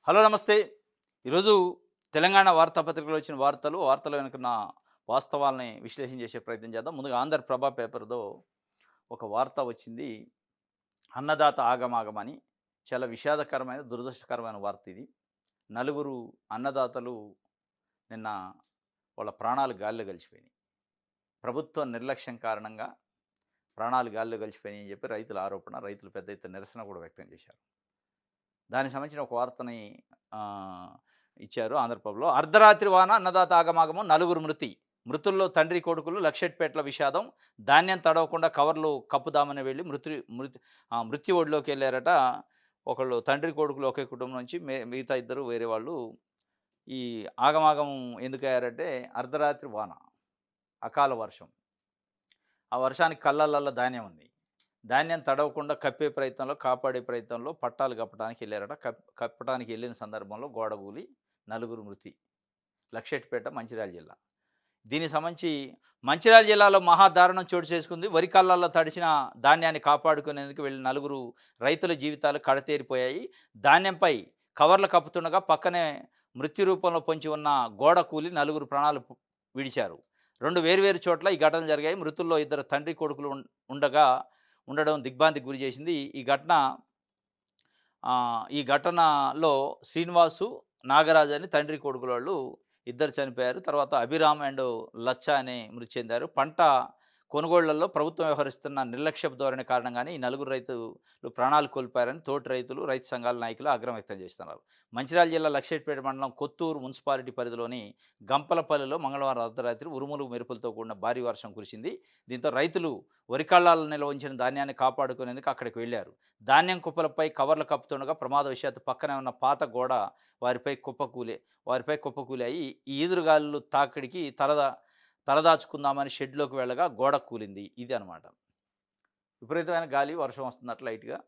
Hello నమస్తే. ఈరోజు తెలంగాణ వార్తాపత్రికలో వచ్చిన వార్తల వెనుకున్న వాస్తవాల్ని విశ్లేషణ చేసే ప్రయత్నం చేద్దాం. ముందుగా 'ఆంధ్రప్రభ' పేపర్‌లో ఒక వార్త వచ్చింది. అన్నదాత ఆగమాగమని. చాలా విషాదకరమైన, దురదృష్టకరమైన వార్త ఇది. నలుగురు అన్నదాతలు నిన్న వాళ్ళ ప్రాణాలు గాలిలో కలిసిపోయినాయి. ప్రభుత్వ నిర్లక్ష్యం కారణంగా ప్రాణాలు గాలిలో కలిసిపోయినాయి అని చెప్పి రైతుల ఆరోపణ. రైతులు పెద్ద ఎత్తున నిరసన కూడా వ్యక్తం చేశారు. దానికి సంబంధించిన ఒక వార్తని ఆహ్, ఇచ్చారు ఆంధ్రప్రభలో. అర్ధరాత్రి వాన అన్నదాత ఆగమాగము, నలుగురు మృతి. మృతుల్లో తండ్రి, కొడుకులు. లక్షెట్పేటల విషాదం. ధాన్యం తడవకుండా కవర్లు కప్పుదామని వెళ్ళి మృత్యు ఒడిలోకెళ్లారట. ఒకళ్ళు తండ్రి, కొడుకులు ఒకే కుటుంబం నుంచి, మిగతా ఇద్దరు వేరే వాళ్ళు. ఈ ఆగమాగం ఎందుకయ్యారంటే అర్ధరాత్రి వాన, అకాల వర్షం. ఆ వర్షానికి కళ్ళల్లల్ల ధాన్యం ఉంది. ధాన్యం తడవకుండా కప్పే ప్రయత్నంలో, కాపాడే ప్రయత్నంలో పట్టాలు కప్పడానికి ఎళ్లారట. కప్పటానికి ఎళ్ళిన సందర్భంలో గోడ కూలి నలుగురు మృతి. లక్షెట్టిపేట, మంచిర్యాల జిల్లా. దీనికి సంబంధించి మంచిర్యాల జిల్లాలో మహాదారుణం చోటు చేసుకుంది. వరి కళ్ళల్లో తడిసిన ధాన్యాన్ని కాపాడుకునేందుకు వెళ్ళిన నలుగురు రైతుల జీవితాలు కడతేరిపోయాయి. ధాన్యంపై కవర్లు కప్పుతుండగా పక్కనే మృత్యు రూపంలో పొంచి ఉన్న గోడ కూలి నలుగురు ప్రాణాలు విడిచారు. 2 వేర్వేరు చోట్ల ఈ ఘటనలు జరిగాయి. మృతుల్లో ఇద్దరు తండ్రి, కొడుకులు ఉండడం దిగ్భ్రాంతికి గురి చేసింది. ఈ ఘటనలో శ్రీనివాసు, నాగరాజు అని తండ్రి, కొడుకులోళ్ళు ఇద్దరు చనిపోయారు. తర్వాత అభిరామ్ అండ్ లచ్చ అని మృతి చెందారు. పంట కొనుగోళ్లలో ప్రభుత్వం వ్యవహరిస్తున్న నిర్లక్ష్యపు ధోరణి కారణంగానే ఈ నలుగురు రైతులు ప్రాణాలు కోల్పోయారని తోటి రైతులు, రైతు సంఘాల నాయకులు ఆగ్రహం వ్యక్తం చేస్తున్నారు. మంచిర్యాల జిల్లా లక్షెట్పేట మండలం కొత్తూరు మున్సిపాలిటీ పరిధిలోని గంపలపల్లిలో మంగళవారం అర్ధరాత్రి ఉరుములు, మెరుపులతో కూడిన భారీ వర్షం కురిసింది. దీంతో రైతులు వరి కళ్ళాలలో నిల్వ ఉంచిన ధాన్యాన్ని కాపాడుకునేందుకు అక్కడికి వెళ్లారు. ధాన్యం కుప్పలపై కవర్లు కప్పుతుండగా ప్రమాదవశాత్తు పక్కనే ఉన్న పాత గోడ వారిపై కుప్పకూలాయి. ఈ ఈదురుగాలులు తాకిడికి తలదాచుకుందామని షెడ్లోకి వెళ్ళగా గోడ కూలింది. ఇది అనమాట. విపరీతమైన గాలి, వర్షం వస్తున్నట్లు లైట్‌గా.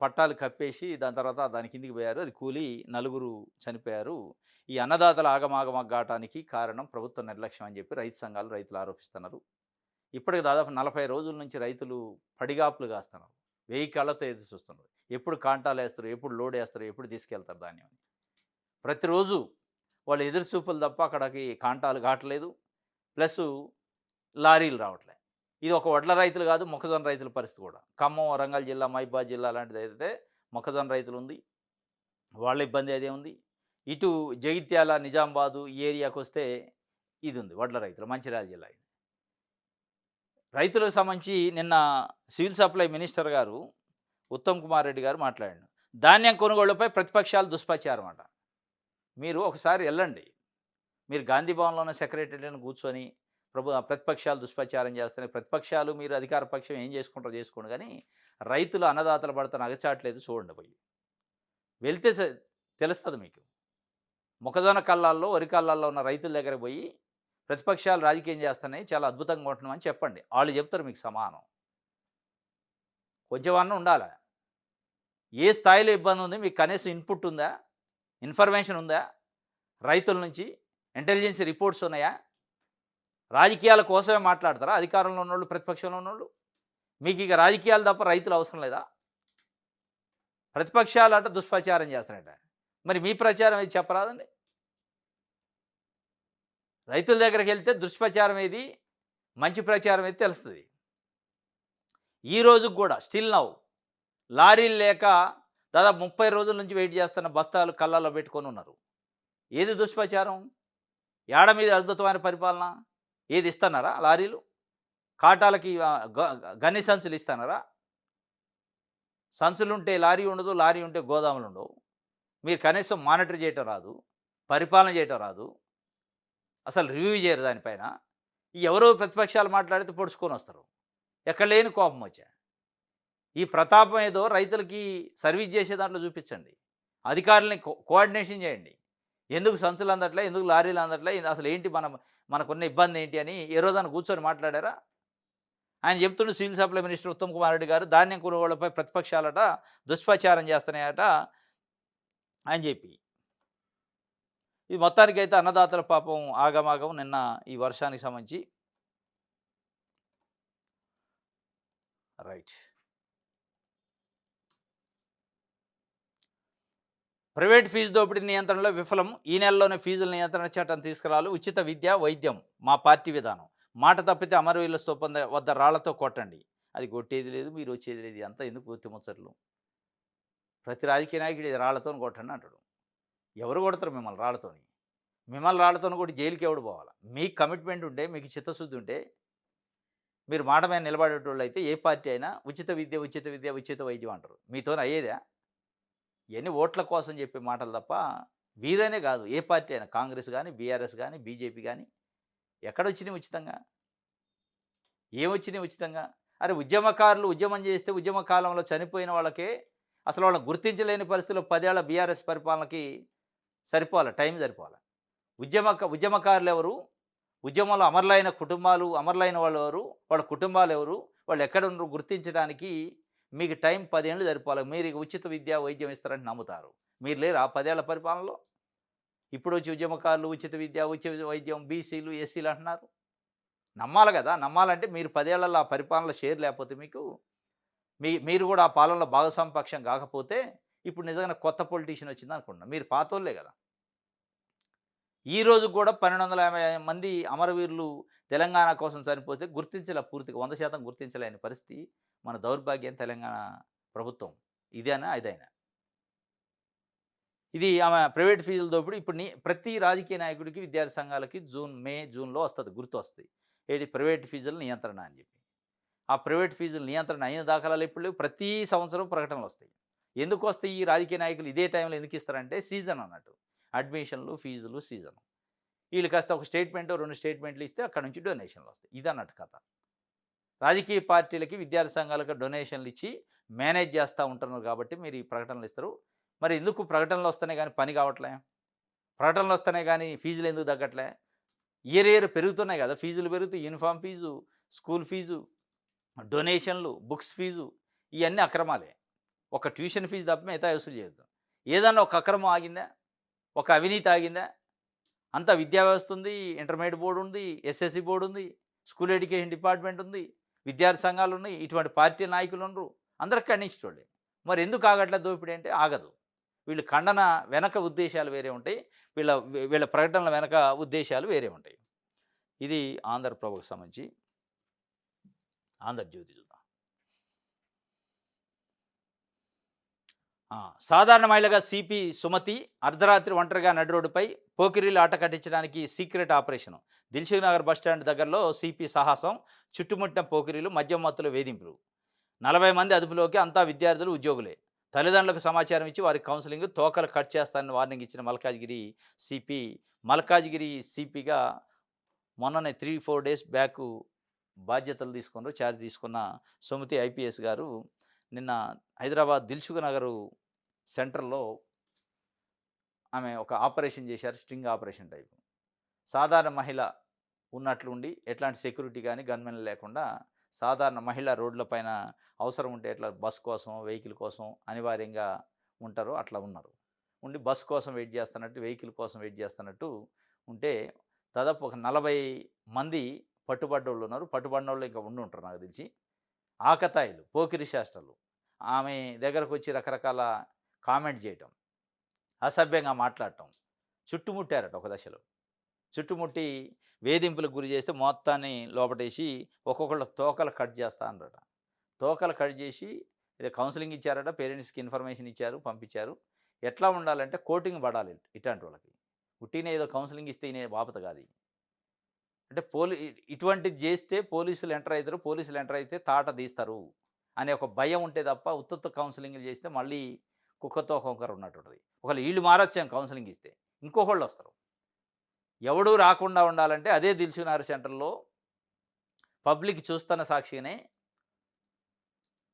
పట్టాలు కప్పేసి దాని తర్వాత దాని కిందికి పోయారు. అది కూలి నలుగురు చనిపోయారు. ఈ అన్నదాతల ఆగమాగమగ్గాటానికి కారణం ప్రభుత్వ నిర్లక్ష్యం అని చెప్పి రైతు సంఘాలు, రైతులు ఆరోపిస్తున్నారు. ఇప్పటికి దాదాపు 40 రోజుల నుంచి రైతులు పడిగాపులు కాస్తున్నారు. 1000 కళ్ళతో ఎదురు చూస్తున్నారు. ఎప్పుడు కాంటాలేస్తారు, ఎప్పుడు లోడేస్తారు, ఎప్పుడు తీసుకెళ్తారు ధాన్యం అని. ప్రతిరోజు వాళ్ళు ఎదురు చూపులు తప్ప అక్కడికి కాంటాలు కావట్లేదు. ప్లస్సు లారీలు రావట్లే. ఇది ఒక వడ్ల రైతులు కాదు, మొక్కజొన్న రైతుల పరిస్థితి కూడా. ఖమ్మం, వరంగల్ జిల్లా, మహబూబాబాద్ జిల్లా లాంటిదైతే మొక్కజొన్న రైతులు ఉంది. వాళ్ళ ఇబ్బంది అదే ఉంది. ఇటు జగిత్యాల, నిజామాబాదు ఈ ఏరియాకొస్తే ఇది ఉంది వడ్ల రైతులు, మంచిర్యాల జిల్లా ఇది. రైతులకు సంబంధించి నిన్న సివిల్ సప్లై మినిస్టర్ గారు ఉత్తమ్ కుమార్ రెడ్డి గారు మాట్లాడారు. ధాన్యం కొనుగోళ్లపై ప్రతిపక్షాలు దుష్ప్రచారం అట. మీరు ఒకసారి వెళ్ళండి. మీరు గాంధీ భవన్‌లోనే సెక్రటరీని కూర్చొని ప్రతిపక్షాలు దుష్ప్రచారం చేస్తున్నాయి. ప్రతిపక్షాలు, మీరు అధికార పక్షం ఏం చేసుకుంటారో చేసుకోండి కానీ, రైతులు అన్నదాతలు పడుతున్న అగచాట్లేదు చూడండి పోయి. వెళ్తే తెలుస్తుంది మీకు. మొక్కజొన్న కళ్ళాల్లో, వరి కళ్ళాల్లో ఉన్న రైతుల దగ్గరికి పోయి ప్రతిపక్షాలు రాజకీయం చేస్తున్నాయి, చాలా అద్భుతంగా ఉంటున్నామని చెప్పండి. వాళ్ళు చెప్తారు మీకు సమానం. కొంచెం అన్నా ఉండాలా. ఏ స్థాయిలో ఇబ్బంది ఉంది, మీకు కనీసం ఇన్పుట్ ఉందా? ఇన్ఫర్మేషన్ ఉందా? రైతుల నుంచి ఇంటెలిజెన్స్ రిపోర్ట్స్ ఉన్నాయా? రాజకీయాల కోసమే మాట్లాడతారా అధికారంలో ఉన్నోళ్ళు, ప్రతిపక్షంలో ఉన్నోళ్ళు? మీకు ఇక రాజకీయాలు తప్ప రైతులు అవసరం లేదా? ప్రతిపక్షాలు అట దుష్ప్రచారం చేస్తారట. మరి మీ ప్రచారం ఏది చెప్పరాదండి? రైతుల దగ్గరికి వెళ్తే దుష్ప్రచారం ఏది, మంచి ప్రచారం ఏది తెలుస్తుంది. ఈ రోజుకి కూడా స్టిల్ నౌ లారీలు లేక దాదాపు 30 రోజుల నుంచి వెయిట్ చేస్తున్న బస్తాలు కళ్ళల్లో పెట్టుకొని ఉన్నారు. ఏది దుష్ప్రచారం? ఏడ మీద అద్భుతమైన పరిపాలన? ఏది ఇస్తున్నారా లారీలు? కాటాలకి గన్ని సంచులు ఇస్తున్నారా? సంచులుంటే లారీ ఉండదు, లారీ ఉంటే గోదాములు ఉండవు. మీరు కనీసం మానిటర్ చేయటం రాదు, పరిపాలన చేయటం రాదు, అసలు రివ్యూ చేయరు దానిపైన. ఎవరో ప్రతిపక్షాలు మాట్లాడితే పొడుచుకొని వస్తారు. ఎక్కడ లేని కోపం వచ్చా. ఈ ప్రతాపం ఏదో రైతులకి సర్వీస్ చేసే దాంట్లో చూపించండి. అధికారులని కోఆర్డినేషన్ చేయండి. ఎందుకు సంచులు అందట్లే, ఎందుకు లారీలు అందట్లే, అసలు ఏంటి మనకున్న ఇబ్బంది ఏంటి అని ఏ రోజైనా కూర్చొని మాట్లాడారా? ఆయన చెప్తుండే civil supply minister Uttam Kumar Reddy గారు ధాన్యం కొనుగోళ్లపై ప్రతిపక్షాలట దుష్ప్రచారం చేస్తున్నాయట అని చెప్పి. ఇది మొత్తానికైతే అన్నదాతల పాపం ఆగమాగం నిన్న ఈ వర్షానికి సంబంధించి. రైట్. ప్రైవేట్ ఫీజు దోపిడీ నియంత్రణలో విఫలం. ఈ నెలలోనే ఫీజుల నియంత్రణ చట్టం తీసుకురావాలి. ఉచిత విద్య, వైద్యం మా పార్టీ విధానం. మాట తప్పితే అమరవీరుల స్తూపం వద్ద రాళ్లతో కొట్టండి. అది కొట్టేది లేదు, మీరు వచ్చేది లేదు. అంతా ఎందుకు పూర్తి ముచ్చట్లు? ప్రతి రాజకీయ నాయకుడు ఇది రాళ్లతోని కొట్టండి అంటాడు. ఎవరు కొడతారు మిమ్మల్ని రాళ్లతోని? మిమ్మల్ని రాళ్లతోని కొట్టి జైలుకి ఎవడు పోవాలా? మీకు కమిట్మెంట్ ఉంటే, మీకు చిత్తశుద్ధి ఉంటే, మీరు మాట మీద నిలబడేటోళ్ళు అయితే ఏ పార్టీ అయినా ఉచిత విద్య, ఉచిత విద్య, ఉచిత వైద్యం అంటారు. మీతోని అయ్యేదా? ఇవన్నీ ఓట్ల కోసం చెప్పే మాటలు తప్ప, వీరనే కాదు ఏ పార్టీ అయినా, కాంగ్రెస్ కానీ, బీఆర్ఎస్ కానీ, బీజేపీ కానీ, ఎక్కడొచ్చినాయి ఉచితంగా? ఏమొచ్చినాయి ఉచితంగా? అరే ఉద్యమకారులు ఉద్యమం చేస్తే ఉద్యమ కాలంలో చనిపోయిన వాళ్ళకే అసలు వాళ్ళని గుర్తించలేని పరిస్థితిలో 10 ఏళ్ల బీఆర్ఎస్ పరిపాలనకి సరిపోవాలి, టైం సరిపోవాలి. ఉద్యమకారులు ఎవరు? ఉద్యమంలో అమరులైన కుటుంబాలు, అమరులైన వాళ్ళు ఎవరు? వాళ్ళ కుటుంబాలు ఎవరు? వాళ్ళు ఎక్కడ ఉన్నారు గుర్తించడానికి మీకు టైం 10 ఏళ్ళు సరిపోవాలి. మీరు ఇక ఉచిత విద్య, వైద్యం ఇస్తారని నమ్ముతారు. మీరు లేరా 10 ఏళ్ల పరిపాలనలో? ఇప్పుడు వచ్చి ఉద్యమకారులు ఉచిత విద్య, ఉచిత వైద్యం, బీసీలు, ఎస్సీలు అంటున్నారు. నమ్మాలి కదా! నమ్మాలంటే మీరు 10 ఏళ్లలో ఆ పరిపాలనలో షేర్ లేకపోతే మీకు, మీరు కూడా ఆ పాలనలో భాగస్వామ్య పక్షం కాకపోతే, ఇప్పుడు నిజంగానే కొత్త పొలిటీషియన్ వచ్చిందనుకుంటున్నా. మీరు పాతోళ్ళే కదా! ఈ రోజు కూడా 1250 మంది అమరవీరులు తెలంగాణ కోసం చనిపోతే గుర్తించలే, పూర్తిగా 100% గుర్తించలేని పరిస్థితి. మన దౌర్భాగ్యం తెలంగాణ ప్రభుత్వం. ఇదేనా? అదైనా? ఇది ఆమె ప్రైవేట్ ఫీజుల దోపిడీ. ఇప్పుడు ప్రతి రాజకీయ నాయకుడికి, విద్యార్థి సంఘాలకి జూన్‌లో వస్తది, గుర్తొస్తది. ఏది? ప్రైవేట్ ఫీజుల నియంత్రణ అని చెప్పి. ఆ ప్రైవేట్ ఫీజుల నియంత్రణ అయిన దాఖలాలు ఇప్పుడు లేవు. ప్రతి సంవత్సరం ప్రకటనలొస్తాయి. ఎందుకొస్తాయి? ఈ రాజకీయ నాయకులు ఇదే టైంలో ఎందుకు ఇస్తారంటే సీజన్ అన్నట్టు. అడ్మిషన్లు, ఫీజులు సీజను. వీళ్ళు కాస్త ఒక స్టేట్మెంటో, 2 స్టేట్మెంట్లు ఇస్తే అక్కడి నుంచి డొనేషన్‌లొస్తాయి. ఇదన్నట్టు కథ. రాజకీయ పార్టీలకి, విద్యార్థి సంఘాలకు డొనేషన్లు ఇచ్చి మేనేజ్ చేస్తూ ఉంటున్నారు కాబట్టి మీరు ఈ ప్రకటనలు ఇస్తారు. మరి ఎందుకు ప్రకటనలు వస్తున్నాయి కానీ పని కావట్లే? ప్రకటనలు వస్తున్నాయి కానీ ఫీజులు ఎందుకు తగ్గట్లే? ఇయర్ పెరుగుతున్నాయి కదా! ఫీజులు పెరుగుతాయి. యూనిఫామ్ ఫీజు, స్కూల్ ఫీజు, డొనేషన్లు, బుక్స్ ఫీజు, ఇవన్నీ అక్రమాలే. ఒక ట్యూషన్ ఫీజు తప్ప మిగతా వసూలు చేయొద్దు. ఏదన్నా ఒక అక్రమం ఆగిందా? ఒక అవినీతి ఆగిందా? అంతా విద్యా వ్యవస్థ ఉంది, ఇంటర్మీడియట్ బోర్డు ఉంది, ఎస్ఎస్సి బోర్డు ఉంది, స్కూల్ ఎడ్యుకేషన్ డిపార్ట్మెంట్ ఉంది, విద్యార్థి సంఘాలు ఉన్నాయి, ఇటువంటి పార్టీ నాయకులు ఉండరు, అందరూ ఖండించేటోళ్ళే. మరి ఎందుకు ఆగట్లే దోపిడీ అంటే? ఆగదు. వీళ్ళు ఖండన వెనక ఉద్దేశాలు వేరే ఉంటాయి. వీళ్ళ వీళ్ళ ప్రకటనల వెనక ఉద్దేశాలు వేరే ఉంటాయి. ఇది ఆంధ్రప్రభకు సంబంధించి. ఆంధ్రజ్యోతి చూద్దాం. సాధారణ మహిళగా సిపి సుమతి అర్ధరాత్రి ఒంటరిగా నడి రోడ్డుపై పోకిరీలు ఆట కట్టించడానికి secret operation. Dilsukh Nagar bus stand దగ్గరలో సిపి సాహసం, చుట్టుముట్టిన పోకిరీలు, మద్యం మత్తుల వేధింపులు. 40 మంది అదుపులోకి, అంతా విద్యార్థులు, ఉద్యోగులే. తల్లిదండ్రులకు సమాచారం ఇచ్చి వారికి కౌన్సిలింగ్, తోకలు కట్ చేస్తానని వార్నింగ్ ఇచ్చిన మల్కాజ్గిరి సిపిగా మొన్ననే 3-4 డేస్ బ్యాక్ బాధ్యతలు తీసుకున్నారు, ఛార్జ్ తీసుకున్న సుమతి ఐపీఎస్ గారు నిన్న హైదరాబాద్ దిల్సుఖ్ నగరు సెంటర్లో ఆమె ఒక ఆపరేషన్ చేశారు, స్ట్రింగ్ ఆపరేషన్ టైపు. సాధారణ మహిళ ఉన్నట్లుండి ఎట్లాంటి సెక్యూరిటీ కానీ గన్మెన్ లేకుండా సాధారణ మహిళ రోడ్లపైన అవసరం ఉంటే ఎట్లా బస్ కోసం, వెహికల్ కోసం అనివార్యంగా ఉంటారో అట్లా ఉన్నారు. ఉండి బస్ కోసం వెయిట్ చేస్తున్నట్టు, వెహికల్ కోసం వెయిట్ చేస్తున్నట్టు ఉంటే దాదాపు ఒక 40 మంది పట్టుబడ్డోళ్ళు ఉన్నారు. పట్టుబడినోళ్ళు ఇంకా ఉండి ఉంటారు నాకు తెలిసి. ఆకతాయిలు, పోకిరి శాస్త్రాలు ఆమె దగ్గరకు వచ్చి రకరకాల కామెంట్ చేయటం, అసభ్యంగా మాట్లాడటం, చుట్టుముట్టారట ఒక దశలో. చుట్టుముట్టి వేధింపులకు గురి చేస్తే మొత్తాన్ని లోపటేసి ఒక్కొక్కళ్ళ తోకలు కట్ చేస్తా అన్నారట. తోకలు కట్ చేసి ఏదో కౌన్సిలింగ్ ఇచ్చారట, పేరెంట్స్కి ఇన్ఫర్మేషన్ ఇచ్చారు, పంపించారు. ఎట్లా ఉండాలంటే కోటింగ్ పడాలి ఇట్లాంటి వాళ్ళకి. ఉట్టినే ఏదో కౌన్సిలింగ్ ఇస్తే ఇనే బాపత కాదు. అంటే ఇటువంటిది చేస్తే పోలీసులు ఎంటర్ అవుతారు, పోలీసులు ఎంటర్ అయితే తాట తీస్తారు అనే ఒక భయం ఉంటే తప్ప ఉత్తుత్త కౌన్సిలింగ్లు చేస్తే మళ్ళీ కుక్కతో ఒక్కొక్కరు ఉన్నట్టుంటుంది. ఒకవేళ వీళ్ళు మారొచ్చాం కౌన్సిలింగ్ ఇస్తే, ఇంకొకళ్ళు వస్తారు. ఎవడూ రాకుండా ఉండాలంటే అదే దిల్సుఖ్ నగర్ సెంటర్లో పబ్లిక్ చూస్తున్న సాక్షిగానే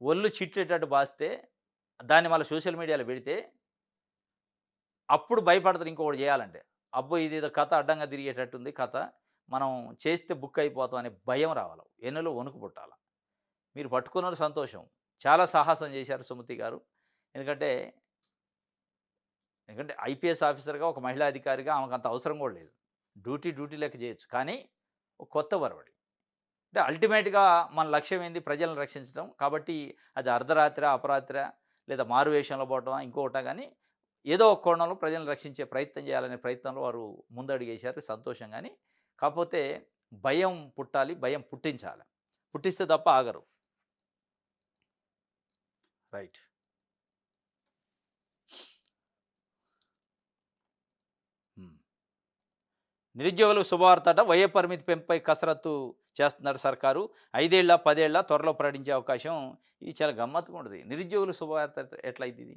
ఒళ్ళు చిట్టేటట్టు బాస్తే దాన్ని మళ్ళీ సోషల్ మీడియాలో పెడితే అప్పుడు భయపడతారు ఇంకొకటి చేయాలంటే. అబ్బో ఇదేదో కథ అడ్డంగా తిరిగేటట్టుంది కథ, మనం చేస్తే బుక్ అయిపోతాం అనే భయం రావాలి, ఎన్నులో వణుకు పుట్టాలి. మీరు పట్టుకున్నారు సంతోషం, చాలా సాహసం చేశారు సుమతి గారు. ఎందుకంటే ఐపీఎస్ ఆఫీసర్గా, ఒక మహిళా అధికారిగా ఆమెకు అంత అవసరం కూడా లేదు. డ్యూటీ లెక్క చేయొచ్చు. కానీ ఒక కొత్త వరవడి. అంటే అల్టిమేట్గా మన లక్ష్యం ఏంది? ప్రజలను రక్షించడం. కాబట్టి అది అర్ధరాత్రి, అపరాత్రి లేదా మారువేషంలో పోవటం ఇంకొకట, కానీ ఏదో ఒక కోణంలో ప్రజలను రక్షించే ప్రయత్నం చేయాలనే ప్రయత్నంలో వారు ముందడుగేశారు సంతోషం గానీ, కాపోతే భయం పుట్టాలి, భయం పుట్టించాలి. పుట్టిస్తే తప్ప ఆగరు. రైట్. హ్మ్. నిరుద్యోగులకు శుభవార్తట. వయో పరిమితి పెంపుపై కసరత్తు చేస్తున్నాడు సర్కారు. 5 ఏళ్ల, 10 ఏళ్ల త్వరలో ప్రకటించే అవకాశం. ఇది చాలా గమ్మత్తుగా ఉంటది. నిరుద్యోగులకు శుభవార్త ఎట్లయిద్దిది?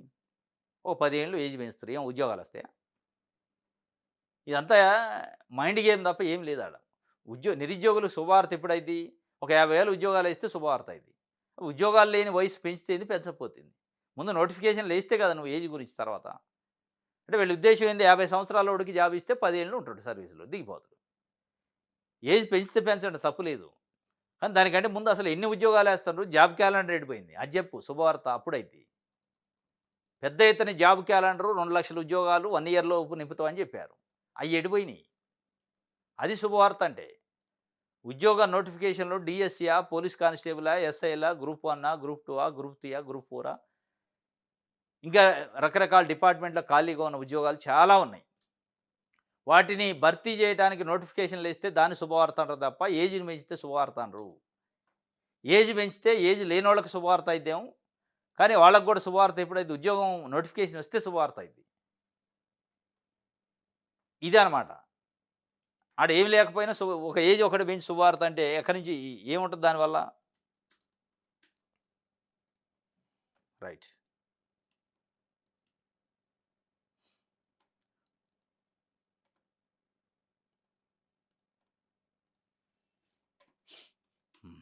ఓ 10 ఏళ్ళు ఏజ్ పెంచుతారు. ఏం ఉద్యోగాలొస్తాయా? ఇదంతా మైండ్ గేమ్ తప్ప ఏం లేదాడ. నిరుద్యోగులకు శుభవార్త ఎప్పుడైద్ది? ఒక 50,000 ఉద్యోగాలిస్తే శుభవార్త అయింది. ఉద్యోగాలు లేని వయసు పెంచితేంది, పెంచకపోతేంది. ముందు నోటిఫికేషన్‌లేస్తే కదా నువ్వు ఏజ్ గురించి తర్వాత. అంటే వీళ్ళ ఉద్దేశ్యం ఏంది? 50 సంవత్సరాలోడికి జాబ్ ఇస్తే 10 ఏళ్ళు ఉంటాడు సర్వీస్‌లో, దిగిపోతాడు. ఏజ్ పెంచితే పెంచండి తప్పు లేదు. కానీ దానికంటే ముందు అసలు ఎన్ని ఉద్యోగాలేస్తున్నారు? Job calendar ఎడిపోయింది. అది జెప్పు శుభవార్త అప్పుడైద్ది. పెద్ద ఎత్తున జాబ్ క్యాలెండరు 2,00,000 ఉద్యోగాలు 1 ఇయర్‌లోపు నింపుతామని చెప్పారు. అయి ఎడిపోయినియి. అది శుభవార్త అంటే. ఉద్యోగ నోటిఫికేషన్‌లు డీఎస్సీయా, పోలీస్ కానిస్టేబులా, ఎస్ఐలా, గ్రూప్ 1 గ్రూప్ 2 గ్రూప్ 3 గ్రూప్ 4 ఇంకా రకరకాల డిపార్ట్మెంట్‌లో ఖాళీగా ఉన్న ఉద్యోగాలు చాలా ఉన్నాయి. వాటిని భర్తీ చేయడానికి నోటిఫికేషన్‌లేస్తే దాన్ని శుభవార్త అంటారు తప్ప, ఏజ్‌ని పెంచితే శుభవార్త అనరు. ఏజ్ పెంచితే ఏజ్ లేనోళ్ళకి శుభవార్త అయిద్దేమో. కానీ వాళ్ళకి కూడా శుభవార్త ఎప్పుడైతే ఉద్యోగం నోటిఫికేషన్ వస్తే శుభవార్త అయింది. ఇదే అనమాట. ఆడ ఏమి లేకపోయినా ఒక ఏజ్ ఒకటి పెంచి శుభవార్త అంటే ఎక్కడి నుంచి ఏముంటది దానివల్ల? రైట్. హ్మ్.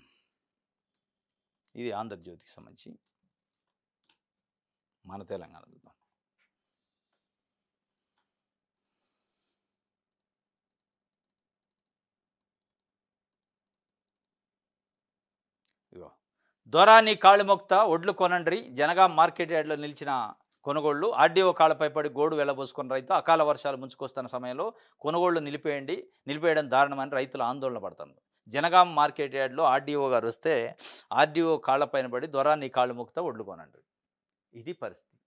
ఇది 'ఆంధ్రజ్యోతి'కి సంబంధించి మన తెలంగాణ చూద్దాం. ఇగో దొరా నీ కాళ్ళు మొక్తా ఒడ్లు కొనండ్రి. జనగాం మార్కెట్ యార్డ్‌లో నిలిచిన కొనుగోళ్లు. ఆర్డీఓ కాళ్ళపై పడి గోడు వెళ్లబోసుకున్న రైతు. అకాల వర్షాలు ముంచుకొస్తున్న సమయంలో కొనుగోళ్లు నిలిపేయడం దారుణమని రైతులు ఆందోళన పడుతున్నారు. జనగాం మార్కెట్ యార్డ్‌లో ఆర్డీఓ గారు వస్తే ఆర్డీఓ కాళ్ళపైన పడి దొరా నీ కాళ్ళు మొక్తా ఒడ్లు కొనండ్రి. ఇది పరిస్థితి.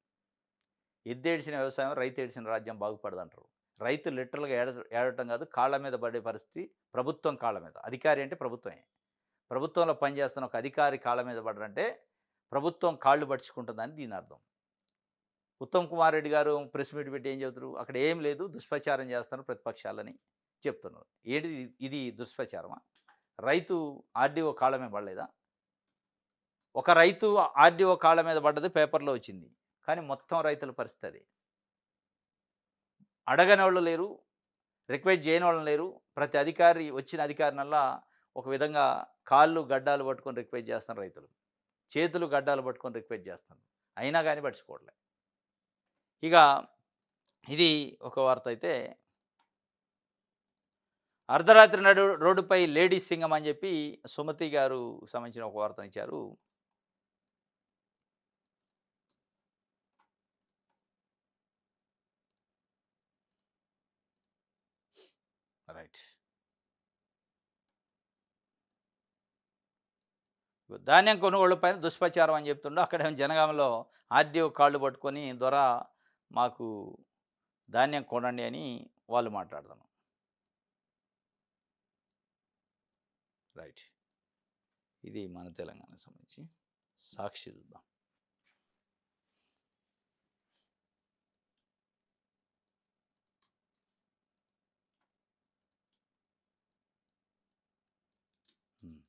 ఎద్దేడిసిన వ్యవసాయం, రైతు ఏడిసిన రాజ్యం బాగుపడదంటారు. రైతు లిటరల్‌గా ఏడవటం కాదు, కాళ్ళ మీద పడే పరిస్థితి ప్రభుత్వం కాళ్ళ మీద. అధికారి అంటే ప్రభుత్వమే. ప్రభుత్వంలో పనిచేస్తున్న ఒక అధికారి కాళ్ళ మీద పడరంటే ప్రభుత్వం కాళ్ళు పట్టించుకుంటుందని దీని అర్థం. ఉత్తమ్ కుమార్ రెడ్డి గారు ప్రెస్ మీట్ పెట్టి ఏం చెబుతారు? అక్కడ ఏం లేదు, దుష్ప్రచారం చేస్తున్నారు ప్రతిపక్షాలని చెప్తున్నారు. ఏంటిది ఇది దుష్ప్రచారమా? రైతు ఆర్డీఓ కాళ్ళ మీద పడలేదా? ఒక రైతు ఆర్డీఓ కాళ్ళ మీద పడ్డది పేపర్‌లో వచ్చింది. కానీ మొత్తం రైతుల పరిస్థితి అది. అడగనోళ్ళు లేరు, రిక్వెస్ట్ చేయనోళ్ళు లేరు. ప్రతి అధికారి వచ్చిన అధికారినల్లా ఒక విధంగా కాళ్ళు గడ్డాలు పట్టుకొని రిక్వెస్ట్ చేస్తున్నారు రైతులు. చేతులు గడ్డాలు పట్టుకొని రిక్వెస్ట్ చేస్తున్నారు. అయినా గాని పట్టించుకోవట్లే. ఇక ఇది ఒక వార్త అయితే, అర్ధరాత్రి రోడ్డుపై లేడీస్ సింగం అని చెప్పి సుమతి గారు సంబంధించిన ఒక వార్తనిచ్చారు. రైట్. ధాన్యం కొనుగోళ్లపైన దుష్ప్రచారం అని చెప్తుండో అక్కడేమో జనగామలో ఆర్డీఓ కాళ్ళు పట్టుకొని దొర మాకు ధాన్యం కొనండి అని వాళ్ళు మాట్లాడుతున్నారు. రైట్. ఇది మన తెలంగాణకు సంబంధించి. సాక్షి చూద్దాం. హ్మ్.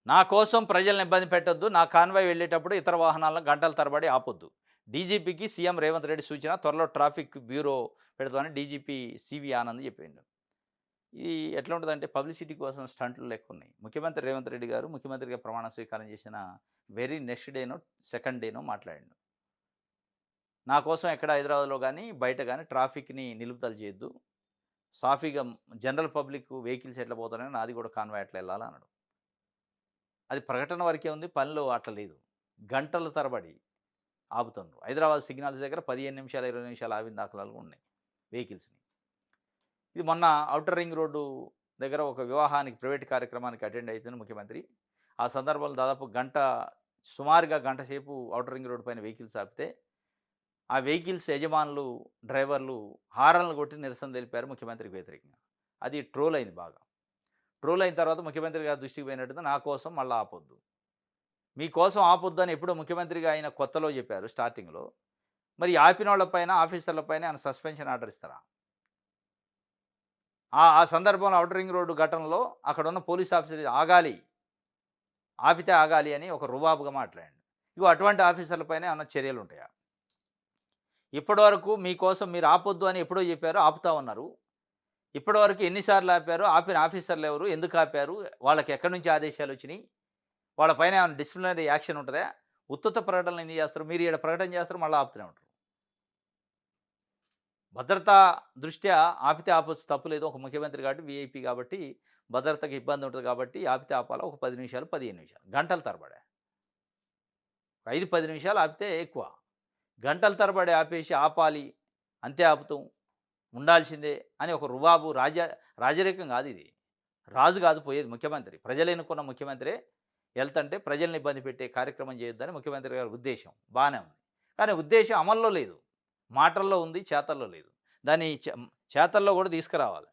నా కోసం ప్రజలను ఇబ్బంది పెట్టొద్దు. నా కాన్వాయ్ వెళ్ళేటప్పుడు ఇతర వాహనాలను గంటల తరబడి ఆపొద్దు. డీజీపీకి సీఎం రేవంత్ రెడ్డి సూచన. త్వరలో ట్రాఫిక్ బ్యూరో పెడతామని డీజీపీ సివి ఆనంద్ చెప్పిండు. ఇది ఎట్లా ఉంటుందంటే పబ్లిసిటీ కోసం స్టంట్లు లెక్కున్నాయి. ముఖ్యమంత్రి రేవంత్ రెడ్డి గారు ముఖ్యమంత్రిగా ప్రమాణ స్వీకారం చేసిన వెరీ నెక్స్ట్ డేనో, సెకండ్ డేనో మాట్లాడిండు. నా కోసం ఎక్కడ హైదరాబాద్‌లో గానీ, బయట గానీ ట్రాఫిక్‌ని నిలుపుదల చేయొద్దు. సాఫీగా జనరల్ పబ్లిక్ వెహికల్స్ ఎట్లా పోతున్నాయో నాది కూడా కాన్వాయ్ అట్లా ఎళ్ళాలన్నాడు. అది ప్రకటన వరకే ఉంది. పనిలో అట్లా లేదు. గంటల తరబడి ఆపుతుండ్రు. హైదరాబాద్ సిగ్నల్స్ దగ్గర 15 నిమిషాలు, 20 నిమిషాలు ఆపిన దాఖలాలు ఉన్నాయి వెహికల్స్‌ని. ఇది మొన్న ఔటర్ రింగ్ రోడ్డు దగ్గర ఒక వివాహానికి, ప్రైవేట్ కార్యక్రమానికి అటెండ్ అయితున్న ముఖ్యమంత్రి. ఆ సందర్భంలో దాదాపు గంట సుమారుగా గంట సేపు ఔటర్ రింగ్ రోడ్ పైన వెహికల్స్ ఆపితే, ఆ వెహికల్స్ యజమానులు, డ్రైవర్లు హారన్లు కొట్టి నిరసన తెలిపారు ముఖ్యమంత్రికి వ్యతిరేకంగా. అది ట్రోల్ అయింది బాగా. ట్రోల్ అయిన తర్వాత ముఖ్యమంత్రి గారి దృష్టికి పోయినట్టుగా నా కోసం మళ్ళా ఆపొద్దు. మీకోసం ఆపొద్దు అని ఎప్పుడో ముఖ్యమంత్రిగా అయిన కొత్తలో చెప్పారు స్టార్టింగ్‌లో. మరి ఆపినోళ్ళ పైన, ఆఫీసర్ల పైన ఏమైనా సస్పెన్షన్ ఆర్డర్ ఇస్తారా? ఆ సందర్భంలో ఔటర్ రింగ్ రోడ్డు ఘటనలో అక్కడున్న పోలీస్ ఆఫీసర్ ఆగాలి, ఆపితే ఆగాలి అని ఒక రుబాబుగా మాట్లాడాడు. ఇగో అటువంటి ఆఫీసర్ల పైన ఏమన్నా చర్యలుంటాయా? ఇప్పటివరకు మీకోసం మీరు ఆపొద్దు అని ఎప్పుడో చెప్పారు, ఆపుతా ఉన్నారు. ఇప్పటివరకు ఎన్ని సార్లు ఆపారు? ఆపిన ఆఫీసర్లు ఎవరు? ఎందుకు ఆపారు? వాళ్ళకి ఎక్కడి నుంచి ఆదేశాలొచ్చినియి? వాళ్ళ పైన ఏమైనా డిసిప్లినరీ యాక్షన్ ఉంటదా? ఉత్తుత్త ప్రకటనలు ఎందుకు చేస్తారు? మీరు ఈడ ప్రకటన చేస్తారు, మళ్ళా ఆపుతూనే ఉంటారు. భద్రతా దృష్ట్యా ఆపితే ఆపొచ్చు, తప్పులేదు. ఒక ముఖ్యమంత్రి కాబట్టి, వీఐపీ కాబట్టి, భద్రతకి ఇబ్బంది ఉంటది కాబట్టి ఆపితే ఆపాలా. ఒక 10 నిమిషాలు, 15 నిమిషాలు. గంటల తరబడా. 5, 10 నిమిషాలు ఆపితే ఎక్కువ. గంటల తరబడి ఆపేసి ఆపాలి, అంతే ఆపుతాం, ఉండాల్సిందే అని ఒక రుబాబు రాజరికం కాదిది. రాజు కాదు పోయేది ముఖ్యమంత్రి. ప్రజలు ఎన్నుకున్న ముఖ్యమంత్రే ఎళ్తంటే ప్రజల్ని ఇబ్బంది పెట్టే కార్యక్రమం చేయొద్దని ముఖ్యమంత్రి గారి ఉద్దేశ్యం. బానే ఉంది. కానీ ఉద్దేశ్యం అమల్లో లేదు. మాటల్లో ఉంది, చేతల్లో లేదు. దాన్ని చేతల్లో కూడా తీసుకురావాలి.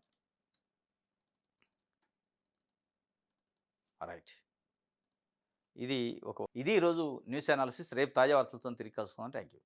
రైట్. ఇది ఈరోజు న్యూస్ అనాలిసిస్. రేపు తాజా వార్తలతోని తిరిగి కలుసుకుందాం. Thank you.